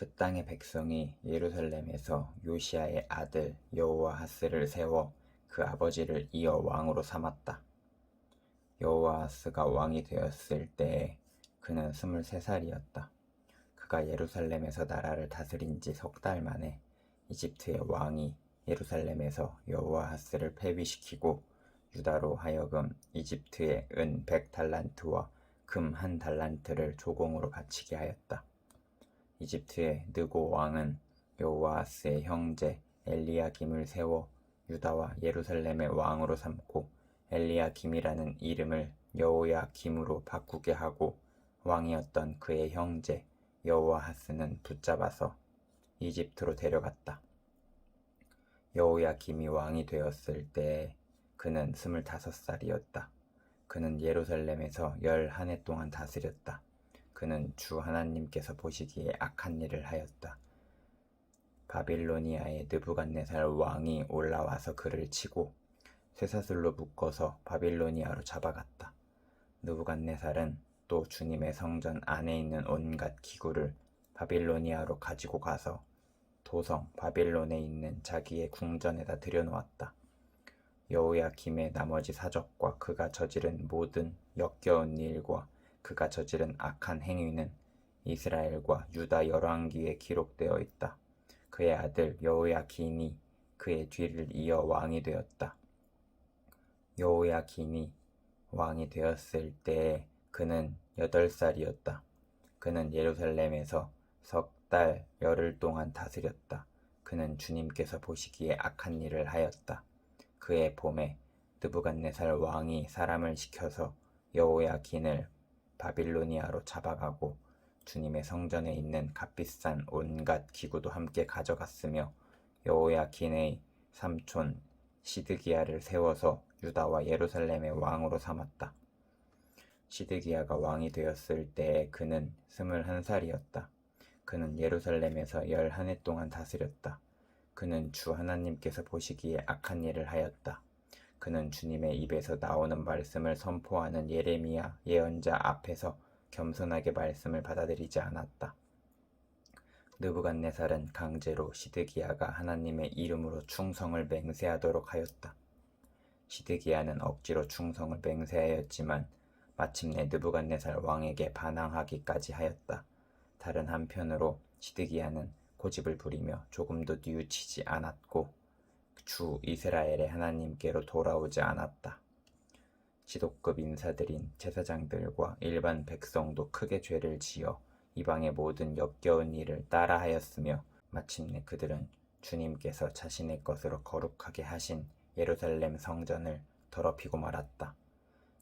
그 땅의 백성이 예루살렘에서 요시야의 아들 여호아하스를 세워 그 아버지를 이어 왕으로 삼았다. 여호아하스가 왕이 되었을 때에 그는 23살이었다. 그가 예루살렘에서 나라를 다스린 지 석 달 만에 이집트의 왕이 예루살렘에서 여호아하스를 패위시키고 유다로 하여금 이집트의 은 100달란트와 금 1달란트를 조공으로 바치게 하였다. 이집트의 느고 왕은 여호아하스의 형제 엘리야김을 세워 유다와 예루살렘의 왕으로 삼고 엘리야김이라는 이름을 여호야김으로 바꾸게 하고 왕이었던 그의 형제 여호아하스는 붙잡아서 이집트로 데려갔다. 여호야김이 왕이 되었을 때에 그는 25살이었다. 그는 예루살렘에서 11해 동안 다스렸다. 그는 주 하나님께서 보시기에 악한 일을 하였다. 바빌로니아의 느부갓네살 왕이 올라와서 그를 치고 쇠사슬로 묶어서 바빌로니아로 잡아갔다. 느부갓네살은 또 주님의 성전 안에 있는 온갖 기구를 바빌로니아로 가지고 가서 도성 바빌론에 있는 자기의 궁전에다 들여놓았다. 여호야김의 나머지 사적과 그가 저지른 모든 역겨운 일과 그가 저지른 악한 행위는 이스라엘과 유다 열왕기에 기록되어 있다. 그의 아들 여호야긴이 그의 뒤를 이어 왕이 되었다. 여호야긴이 왕이 되었을 때에 그는 8살이었다. 그는 예루살렘에서 석 달 열흘 동안 다스렸다. 그는 주님께서 보시기에 악한 일을 하였다. 그의 봄에 느부갓네살 왕이 사람을 시켜서 여호야긴을 바빌로니아로 잡아가고 주님의 성전에 있는 값비싼 온갖 기구도 함께 가져갔으며 여호야긴의 삼촌 시드기야를 세워서 유다와 예루살렘의 왕으로 삼았다. 시드기야가 왕이 되었을 때에 그는 21살이었다. 그는 예루살렘에서 11해 동안 다스렸다. 그는 주 하나님께서 보시기에 악한 일을 하였다. 그는 주님의 입에서 나오는 말씀을 선포하는 예레미야 예언자 앞에서 겸손하게 말씀을 받아들이지 않았다. 느부갓네살은 강제로 시드기야가 하나님의 이름으로 충성을 맹세하도록 하였다. 시드기야는 억지로 충성을 맹세하였지만 마침내 느부갓네살 왕에게 반항하기까지 하였다. 다른 한편으로 시드기야는 고집을 부리며 조금도 뉘우치지 않았고 주 이스라엘의 하나님께로 돌아오지 않았다. 지도급 인사들인 제사장들과 일반 백성도 크게 죄를 지어 이방의 모든 역겨운 일을 따라하였으며 마침내 그들은 주님께서 자신의 것으로 거룩하게 하신 예루살렘 성전을 더럽히고 말았다.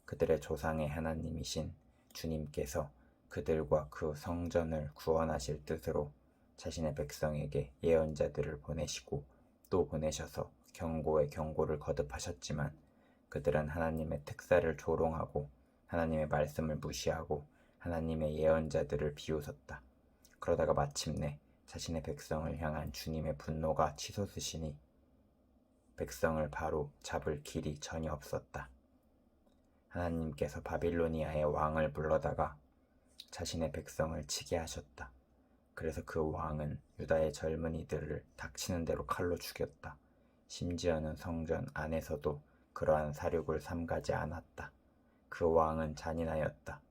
그들의 조상의 하나님이신 주님께서 그들과 그 성전을 구원하실 뜻으로 자신의 백성에게 예언자들을 보내시고 또 보내셔서 경고의 경고를 거듭하셨지만 그들은 하나님의 특사를 조롱하고 하나님의 말씀을 무시하고 하나님의 예언자들을 비웃었다. 그러다가 마침내 자신의 백성을 향한 주님의 분노가 치솟으시니 백성을 바로 잡을 길이 전혀 없었다. 하나님께서 바빌로니아의 왕을 불러다가 자신의 백성을 치게 하셨다. 그래서 그 왕은 유다의 젊은이들을 닥치는 대로 칼로 죽였다. 심지어는 성전 안에서도 그러한 사륙을 삼가지 않았다. 그 왕은 잔인하였다.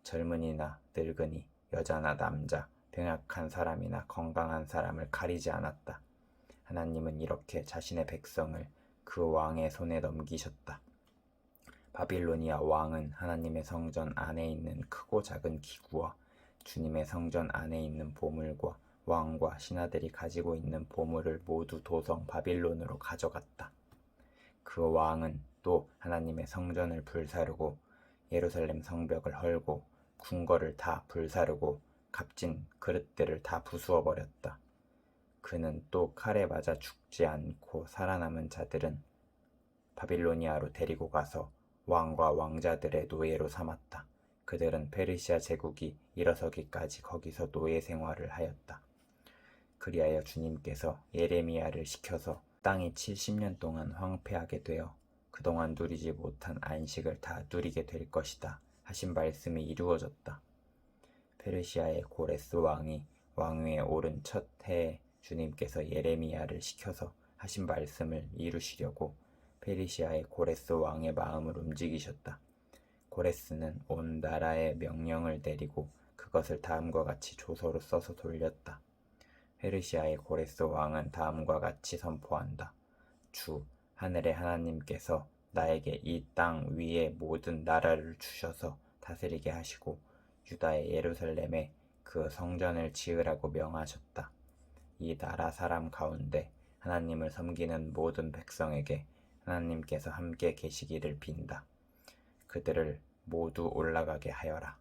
젊은이나 늙은이, 여자나 남자, 병약한 사람이나 건강한 사람을 가리지 않았다. 하나님은 이렇게 자신의 백성을 그 왕의 손에 넘기셨다. 바빌로니아 왕은 하나님의 성전 안에 있는 크고 작은 기구와 주님의 성전 안에 있는 보물과 왕과 신하들이 가지고 있는 보물을 모두 도성 바빌론으로 가져갔다. 그 왕은 또 하나님의 성전을 불사르고 예루살렘 성벽을 헐고 궁궐을 다 불사르고 값진 그릇들을 다 부수어 버렸다. 그는 또 칼에 맞아 죽지 않고 살아남은 자들은 바빌로니아로 데리고 가서 왕과 왕자들의 노예로 삼았다. 그들은 페르시아 제국이 일어서기까지 거기서 노예 생활을 하였다. 그리하여 주님께서 예레미야를 시켜서 땅이 70년 동안 황폐하게 되어 그동안 누리지 못한 안식을 다 누리게 될 것이다 하신 말씀이 이루어졌다. 페르시아의 고레스 왕이 왕위에 오른 첫 해에 주님께서 예레미야를 시켜서 하신 말씀을 이루시려고 페르시아의 고레스 왕의 마음을 움직이셨다. 고레스는 온 나라에 명령을 내리고 그것을 다음과 같이 조서로 써서 돌렸다. 페르시아의 고레스 왕은 다음과 같이 선포한다. 주 하늘의 하나님께서 나에게 이 땅 위의 모든 나라를 주셔서 다스리게 하시고 유다의 예루살렘에 그 성전을 지으라고 명하셨다. 이 나라 사람 가운데 하나님을 섬기는 모든 백성에게 하나님께서 함께 계시기를 빈다. 그들을 모두 올라가게 하여라.